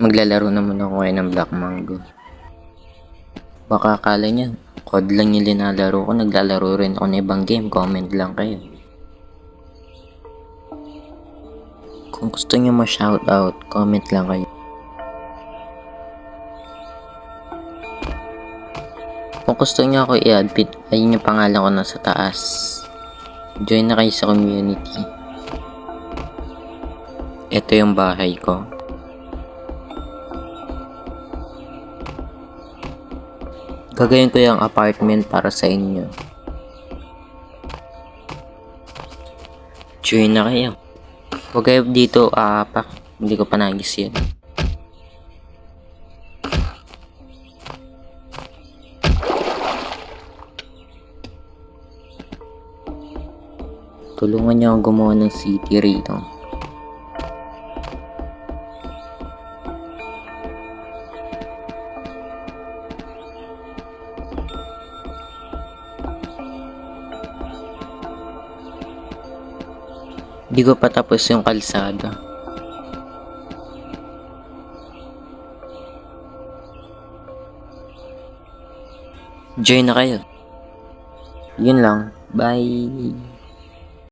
Maglalaro naman ako ngayon ng Black Mango. Baka akala niya, COD lang yung linalaro ko, naglalaro rin ako ng ibang game, comment lang kayo. Kung gusto niyo ma-shoutout, comment lang kayo. Kung gusto niyo ako i-add, ayun yung pangalan ko nasa taas. Join na kayo sa community. Ito yung bahay ko. Gagawin ko yung apartment para sa inyo. Join na kayo. Huwag kayo dito aapak. Hindi ko pa nagis yun. Tulungan niyo akong gumawa ng city rito. Di ko pa tapos yung kalsada. Join na kayo. Yun lang. Bye.